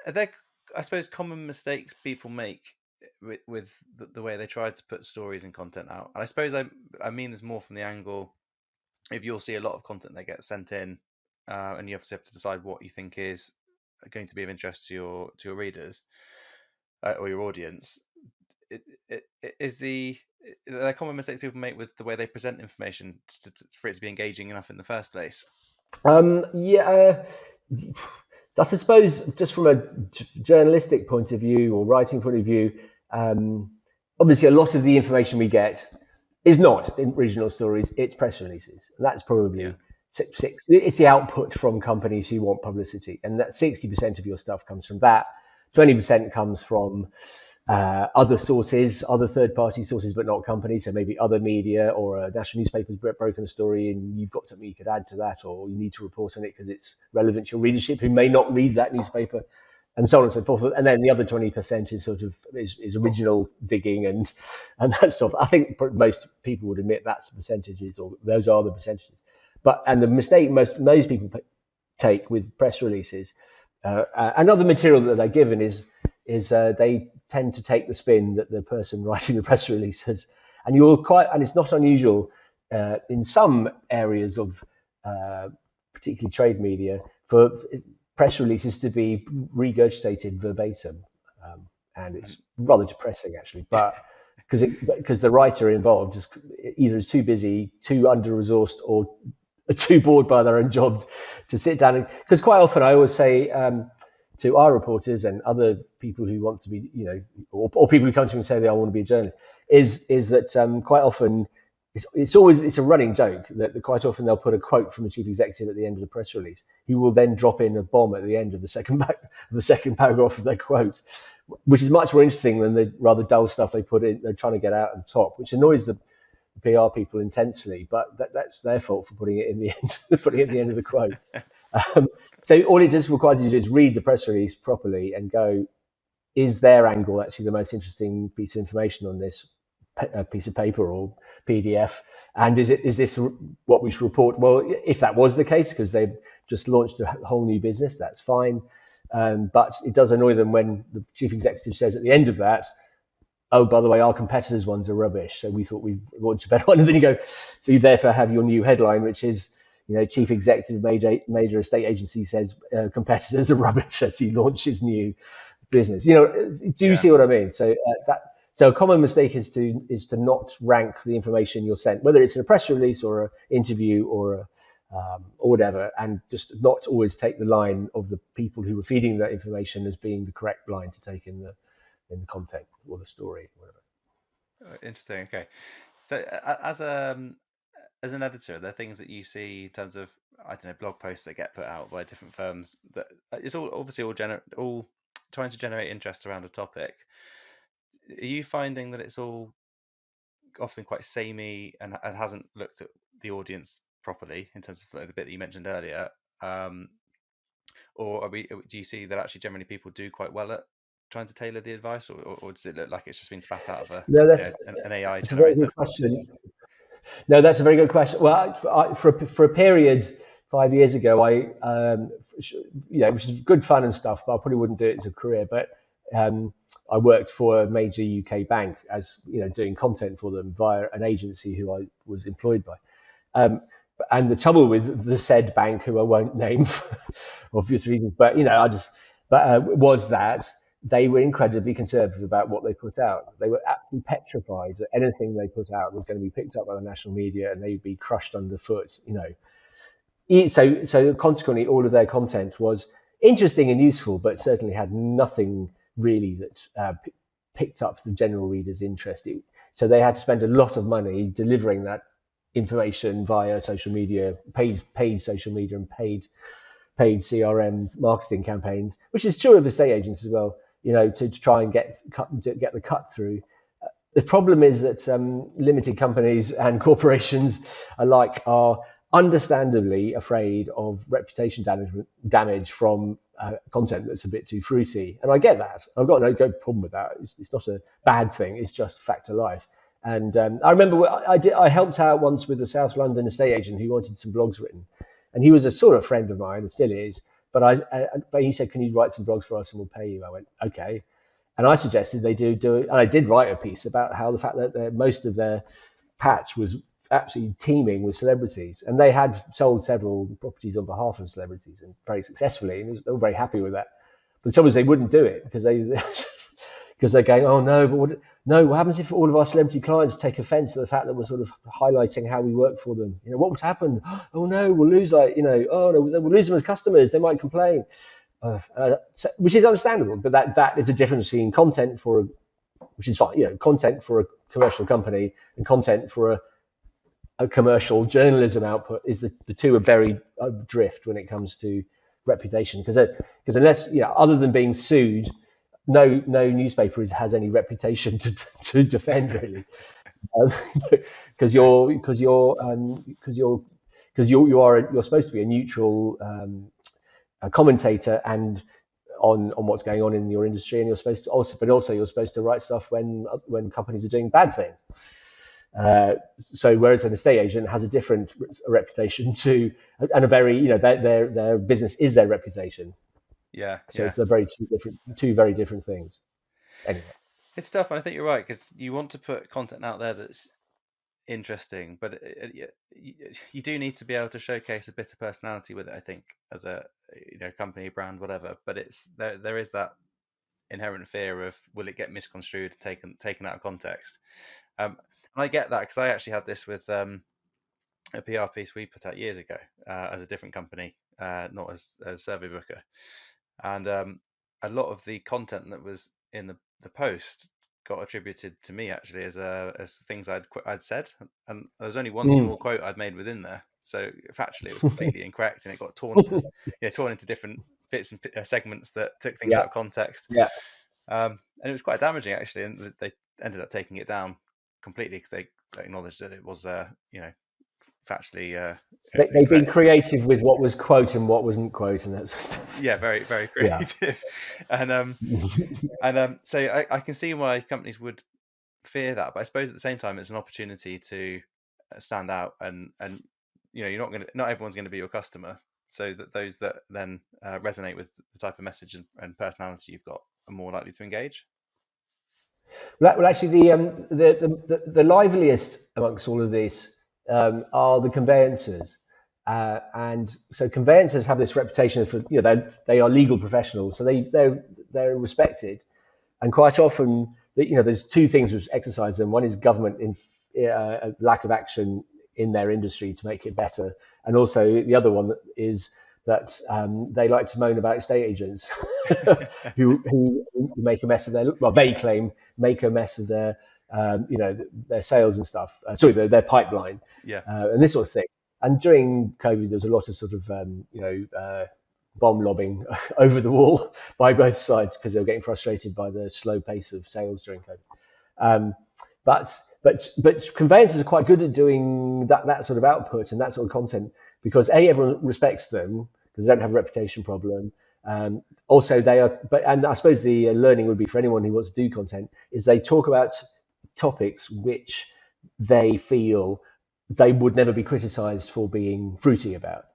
Are there, I suppose, common mistakes people make with the way they try to put stories and content out? And I suppose I mean this more from the angle, if you'll see a lot of content that gets sent in, and you obviously have to decide what you think is going to be of interest to your readers, or your audience. It, is are there common mistakes people make with the way they present information for it to be engaging enough in the first place? Yeah, I suppose just from a journalistic point of view or writing point of view, obviously a lot of the information we get is not in regional stories, it's press releases. That's Yeah, probably six. It's the output from companies who want publicity, and that 60% of your stuff comes from that. 20% comes from other sources, other third-party sources, but not companies. So maybe other media or a national newspaper's broken a story, and you've got something you could add to that, or you need to report on it because it's relevant to your readership who may not read that newspaper, and so on and so forth. And then the other 20% is sort of is original digging and that stuff. I think most people would admit that's the percentages, or those are the percentages. But and the mistake most people take with press releases and other material that they're given is they tend to take the spin that the person writing the press release has, and and it's not unusual in some areas of particularly trade media for press releases to be regurgitated verbatim, and it's rather depressing actually. But because the writer involved just either is too busy, too under resourced, or too bored by their own job to sit down. Because quite often I always say to our reporters and other people who want to be, or people who come to me and say they all want to be a journalist, is that quite often it's a running joke that quite often they'll put a quote from the chief executive at the end of the press release. He will then drop in a bomb at the end of the second paragraph of their quote, which is much more interesting than the rather dull stuff they put in. They're trying to get out at the top, which annoys the PR people intensely, but that's their fault for putting it in the end, putting it at the end of the quote. So all it just requires you to do is read the press release properly and go, is their angle actually the most interesting piece of information on this piece of paper or PDF? And is this what we should report? Well, if that was the case, because they've just launched a whole new business, that's fine. But it does annoy them when the chief executive says at the end of that, oh, by the way, our competitors' ones are rubbish, so we thought we'd launch a better one. And then you go, so you therefore have your new headline, which is, chief executive major estate agency says competitors are rubbish as he launches new business. Do you see what I mean? So a common mistake is to not rank the information you're sent, whether it's in a press release or an interview or whatever, and just not always take the line of the people who were feeding that information as being the correct line to take in the content or the story, whatever. Interesting. Okay, so as an editor, are there things that you see in terms of, I don't know, blog posts that get put out by different firms that it's all obviously all trying to generate interest around a topic? Are you finding that it's all often quite samey and hasn't looked at the audience properly in terms of the bit that you mentioned earlier? Or do you see that actually generally people do quite well at trying to tailor the advice, or does it look like it's just been spat out of No, an AI that's a very generator? good question. No, that's a very good question. Well, for a period 5 years ago, which is good fun and stuff, but I probably wouldn't do it as a career. But I worked for a major UK bank as doing content for them via an agency who I was employed by. And the trouble with the said bank, who I won't name for obvious reasons, but was that they were incredibly conservative about what they put out. They were absolutely petrified that anything they put out was going to be picked up by the national media and they'd be crushed underfoot. So consequently, all of their content was interesting and useful, but certainly had nothing really that picked up the general reader's interest. So they had to spend a lot of money delivering that information via social media, paid social media, and paid CRM marketing campaigns, which is true of estate agents as well. To try and get the cut through. The problem is that limited companies and corporations alike are understandably afraid of reputation damage from content that's a bit too fruity. And I get that. I've got no problem with that. It's not a bad thing. It's just fact of life. And I remember I helped out once with a South London estate agent who wanted some blogs written. And he was a sort of friend of mine, and still is. But he said, can you write some blogs for us and we'll pay you? I went, okay. And I suggested they do it. And I did write a piece about how the fact that most of their patch was absolutely teeming with celebrities. And they had sold several properties on behalf of celebrities and very successfully. And they were very happy with that. But the trouble is they wouldn't do it because they're going, oh no, but what happens if all of our celebrity clients take offence to the fact that we're sort of highlighting how we work for them? What would happen? Oh no, we'll lose oh no, we'll lose them as customers. They might complain, which is understandable. But that is a difference between content which is fine, content for a commercial company and content for a commercial journalism output. Is the two are very adrift when it comes to reputation, because unless other than being sued, no newspaper has any reputation to defend really, because you're supposed to be a neutral a commentator and on what's going on in your industry, and you're supposed to write stuff when companies are doing bad things. So whereas an estate agent has a different reputation and a very their business is their reputation. So it's two very different things. Anyway, it's tough, and I think you're right, because you want to put content out there that's interesting, but you do need to be able to showcase a bit of personality with it, I think, as a company, brand, whatever. But it's there is that inherent fear of, will it get misconstrued, taken out of context? And I get that, because I actually had this with a PR piece we put out years ago as a different company, not as a survey booker. And a lot of the content that was in the post got attributed to me, actually, as things I'd said, and there was only one small quote I'd made within there. So factually, it was completely incorrect, and it got torn into different bits and segments that took things out of context. And it was quite damaging, actually, and they ended up taking it down completely because they acknowledged that it was factually they've been creative with what was quote and what wasn't quote, and that's very, very creative. And so I can see why companies would fear that, but I suppose at the same time it's an opportunity to stand out, and not everyone's going to be your customer, so that those that then resonate with the type of message and personality you've got are more likely to engage. Well, actually, the liveliest amongst all of this are the conveyancers, and so conveyancers have this reputation for they are legal professionals, so they're respected, and quite often there's two things which exercise them. One is government in lack of action in their industry to make it better, and also the other one is that they like to moan about estate agents who make a mess of they claim make a mess of their their sales and stuff. Their pipeline, and this sort of thing. And during COVID, there was a lot of sort of bomb lobbing over the wall by both sides, because they were getting frustrated by the slow pace of sales during COVID. But conveyancers are quite good at doing that sort of output and that sort of content, because everyone respects them because they don't have a reputation problem. Also, they are, and I suppose the learning would be for anyone who wants to do content, is they talk about topics which they feel they would never be criticised for being fruity about.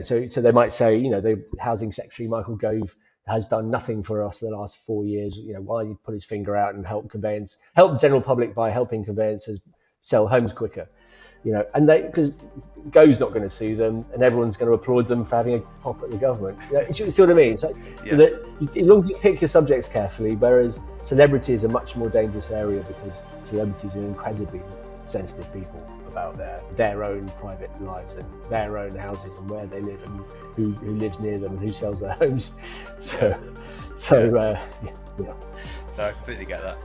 So they might say, the Housing Secretary Michael Gove has done nothing for us the last 4 years. Why he put his finger out and help the general public by helping conveyancers sell homes quicker. And because Gove's not going to sue them, and everyone's going to applaud them for having a pop at the government. You see what I mean? So that as long as you pick your subjects carefully, whereas celebrity is a much more dangerous area, because celebrities are incredibly sensitive people about their own private lives and their own houses and where they live and who lives near them and who sells their homes. No, I completely get that.